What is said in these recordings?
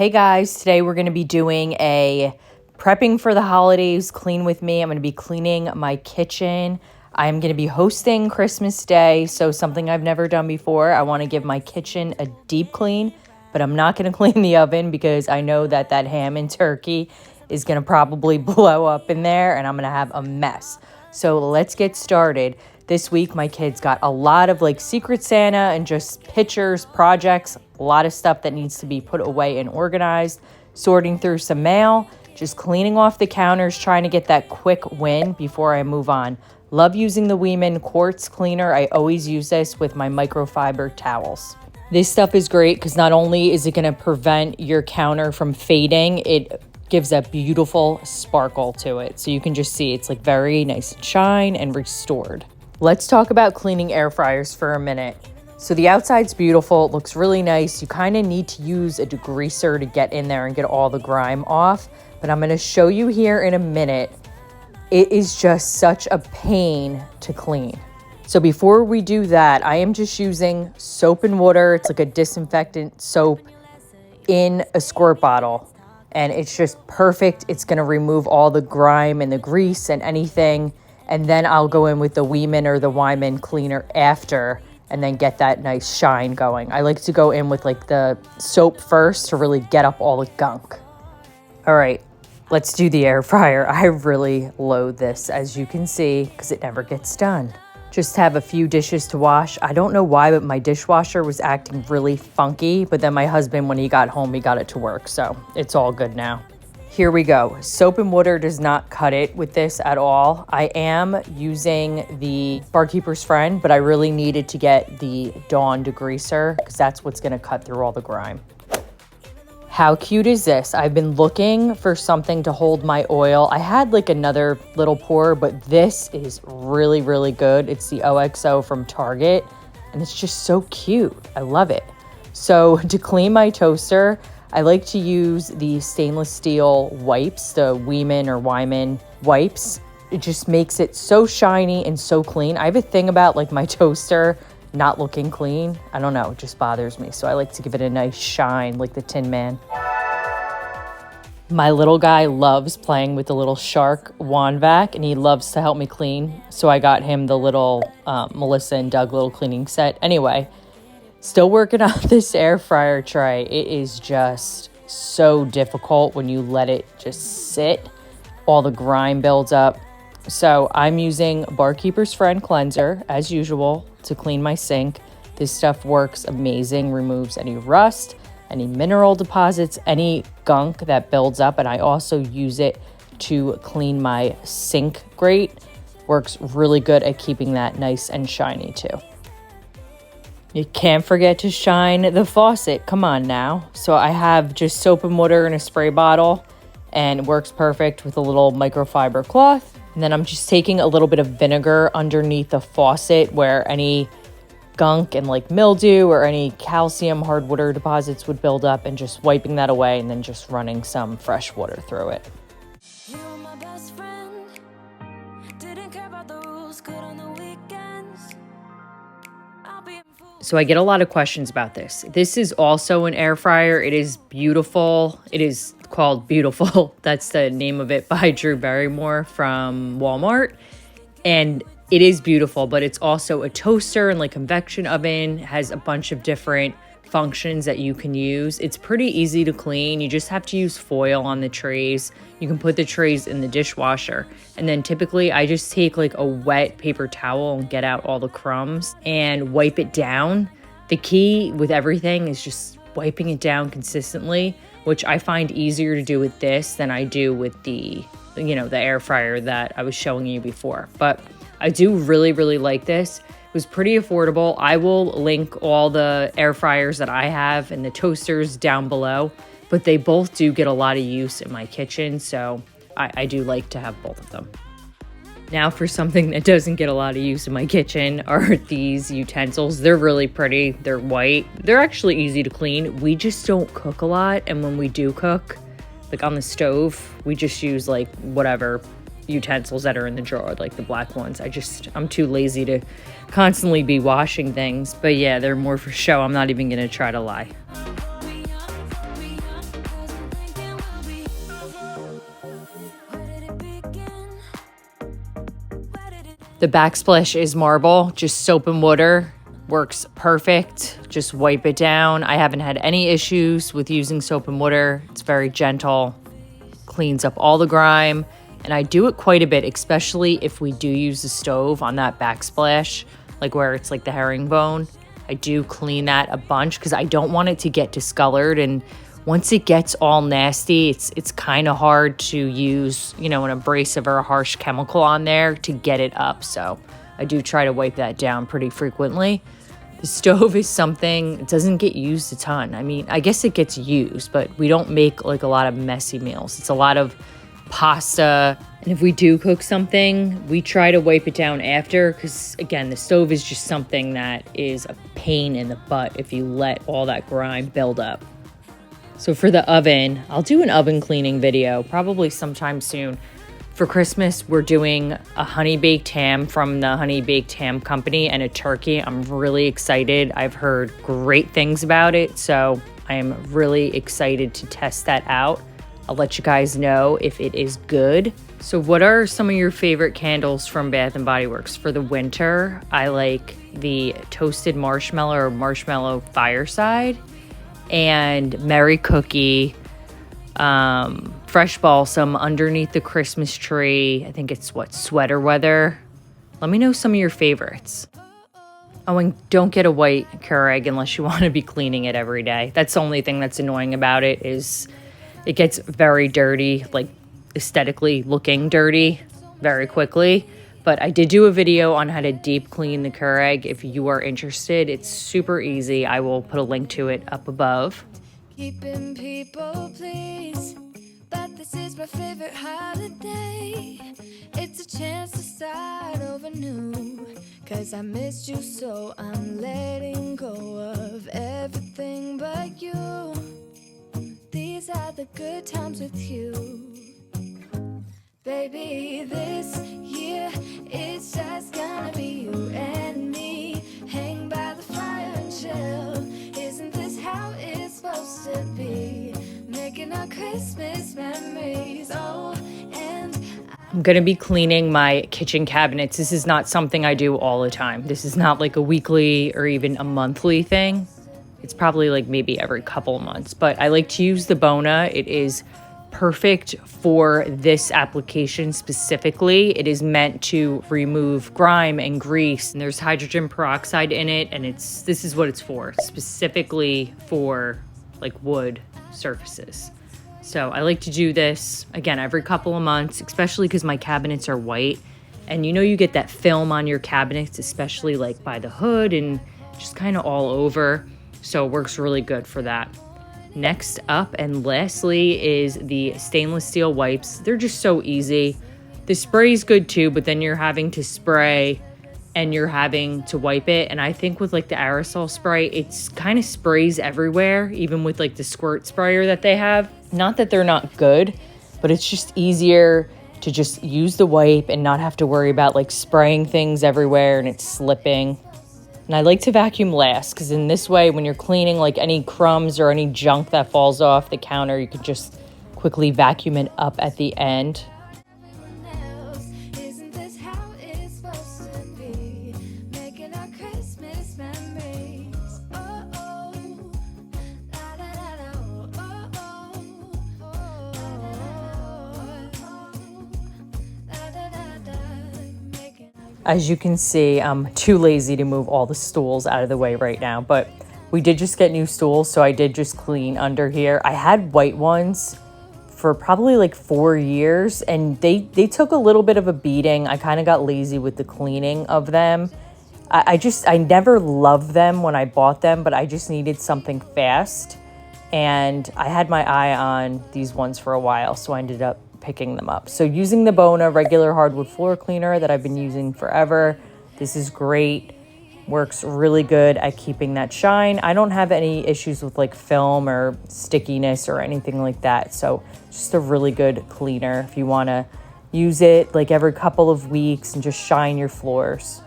Hey guys, today we're going to be doing a prepping for the holidays, clean with me. I'm going to be cleaning my kitchen. I'm going to be hosting Christmas Day, so something I've never done before. I want to give my kitchen a deep clean, but I'm not going to clean the oven because I know that ham and turkey is going to probably blow up in there and I'm going to have a mess. So let's get started. This week, my kids got a lot of Secret Santa and just pictures, projects, a lot of stuff that needs to be put away and organized, sorting through some mail, just cleaning off the counters, trying to get that quick win before I move on. Love using the Weiman Quartz cleaner. I always use this with my microfiber towels. This stuff is great because not only is it going to prevent your counter from fading, it gives a beautiful sparkle to it. So you can just see it's very nice and shine and restored. Let's talk about cleaning air fryers for a minute. So the outside's beautiful, it looks really nice. You kind of need to use a degreaser to get in there and get all the grime off. But I'm going to show you here in a minute. It is just such a pain to clean. So before we do that, I am just using soap and water. It's like a disinfectant soap in a squirt bottle. And it's just perfect. It's going to remove all the grime and the grease and anything. And then I'll go in with the Weiman or the Weiman cleaner after and then get that nice shine going. I like to go in with the soap first to really get up all the gunk. All right, let's do the air fryer. I really loathe this, as you can see, because it never gets done. Just have a few dishes to wash. I don't know why, but my dishwasher was acting really funky. But then my husband, when he got home, he got it to work. So it's all good now. Here we go. Soap and water does not cut it with this at all. I am using the Barkeeper's Friend, but I really needed to get the Dawn degreaser because that's what's going to cut through all the grime. How cute is this? I've been looking for something to hold my oil. I had another little pour, but this is really, really good. It's the OXO from Target, and it's just so cute. I love it. So to clean my toaster, I like to use the stainless steel wipes, the Weiman wipes. It just makes it so shiny and so clean. I have a thing about my toaster not looking clean. I don't know, it just bothers me. So I like to give it a nice shine like the Tin Man. My little guy loves playing with the little shark Wandvac and he loves to help me clean. So I got him the little Melissa and Doug little cleaning set. Anyway, still working on this air fryer tray. It is just so difficult when you let it just sit. All the grime builds up. So I'm using Barkeeper's Friend cleanser as usual to clean my sink. This stuff works amazing, removes any rust, any mineral deposits, any gunk that builds up. And I also use it to clean my sink grate. Works really good at keeping that nice and shiny too. You can't forget to shine the faucet. Come on now. So I have just soap and water in a spray bottle and it works perfect with a little microfiber cloth. And then I'm just taking a little bit of vinegar underneath the faucet where any gunk and mildew or any calcium hard water deposits would build up and just wiping that away and then just running some fresh water through it. You were my best friend. Didn't care about the rules, good on the weekends. So I get a lot of questions about this. This is also an air fryer. It is beautiful. It is called Beautiful. That's the name of it by Drew Barrymore from Walmart. And it is beautiful, but it's also a toaster and convection oven. It has a bunch of different functions that you can use. It's pretty easy to clean. You just have to use foil on the trays. You can put the trays in the dishwasher. And then typically I just take a wet paper towel and get out all the crumbs and wipe it down. The key with everything is just wiping it down consistently, which I find easier to do with this than I do with the air fryer that I was showing you before. But I do really, really like this. It was pretty affordable. I will link all the air fryers that I have and the toasters down below, but they both do get a lot of use in my kitchen, so I do like to have both of them. Now for something that doesn't get a lot of use in my kitchen are these utensils. They're really pretty. They're white. They're actually easy to clean. We just don't cook a lot, and when we do cook, on the stove, we just use whatever utensils that are in the drawer, the black ones. I'm too lazy to constantly be washing things. But yeah, they're more for show. I'm not even gonna try to lie. The backsplash is marble, just soap and water. Works perfect. Just wipe it down. I haven't had any issues with using soap and water. It's very gentle, cleans up all the grime. And I do it quite a bit, especially if we do use the stove on that backsplash, like where it's like the herringbone. I do clean that a bunch because I don't want it to get discolored. And once it gets all nasty, it's kind of hard to use, you know, an abrasive or a harsh chemical on there to get it up. So I do try to wipe that down pretty frequently. The stove is something, it doesn't get used a ton. I mean, I guess it gets used, but we don't make like a lot of messy meals. It's a lot of pasta. And if we do cook something, we try to wipe it down after because, again, the stove is just something that is a pain in the butt if you let all that grime build up. So for the oven, I'll do an oven cleaning video probably sometime soon. For Christmas, we're doing a honey baked ham from the Honey Baked Ham Company and a turkey. I'm really excited. I've heard great things about it, so I am really excited to test that out. I'll let you guys know if it is good. So what are some of your favorite candles from Bath & Body Works? For the winter, I like the Toasted Marshmallow or Marshmallow Fireside and Merry Cookie, Fresh Balsam underneath the Christmas tree. I think it's Sweater Weather. Let me know some of your favorites. Oh, and don't get a white Keurig unless you want to be cleaning it every day. That's the only thing that's annoying about it is it gets very dirty, like aesthetically looking dirty very quickly. But I did do a video on how to deep clean the Keurig. If you are interested, it's super easy. I will put a link to it up above. Keeping people pleased, but this is my favorite holiday. It's a chance to start over new, 'cause I missed you, so I'm letting go of everything but you. These are the good times with you. Baby, this year it's just gonna be you and me. Hang by the fire and chill. Isn't this how it's supposed to be? Making our Christmas memories. Oh, and I'm gonna be cleaning my kitchen cabinets. This is not something I do all the time. This is not like a weekly or even a monthly thing. It's probably like maybe every couple of months, but I like to use the Bona. It is perfect for this application specifically. It is meant to remove grime and grease, and there's hydrogen peroxide in it, and this is what it's for, specifically for like wood surfaces. So I like to do this again every couple of months, especially because my cabinets are white, and you know you get that film on your cabinets, especially like by the hood and just kind of all over. So it works really good for that. Next up and lastly is the stainless steel wipes. They're just so easy. The spray is good too, but then you're having to spray and you're having to wipe it. And I think with like the aerosol spray, it's kind of sprays everywhere, even with like the squirt sprayer that they have. Not that they're not good, but it's just easier to just use the wipe and not have to worry about like spraying things everywhere and it's slipping. And I like to vacuum last because in this way, when you're cleaning like any crumbs or any junk that falls off the counter, you can just quickly vacuum it up at the end. isn't this how it's supposed to be? Making our Christmas memories. Oh, oh, la, la, la, la, oh, oh, oh, la, da, da, da, making our As you can see, I'm too lazy to move all the stools out of the way right now, but we did just get new stools, so I did just clean under here. I had white ones for probably like 4 years, and they took a little bit of a beating. I kind of got lazy with the cleaning of them. I never loved them when I bought them, but I just needed something fast, and I had my eye on these ones for a while, so I ended up picking them up. So using the Bona regular hardwood floor cleaner that I've been using forever, this is great. Works really good at keeping that shine. I don't have any issues with like film or stickiness or anything like that. So just a really good cleaner if you want to use it like every couple of weeks and just shine your floors.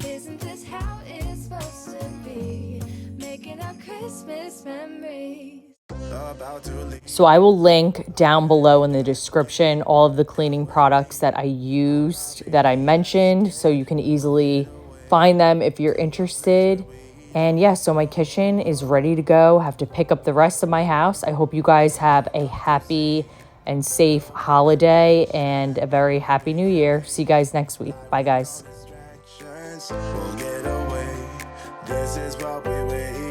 Isn't this how it's supposed to be? Making our Christmas memories. About So I will link down below in the description all of the cleaning products that I used, that I mentioned, so you can easily find them if you're interested. And yeah, so my kitchen is ready to go. I have to pick up the rest of my house. I hope you guys have a happy and safe holiday and a very happy new year. See you guys next week. Bye, guys. We'll get away. This is what we wait.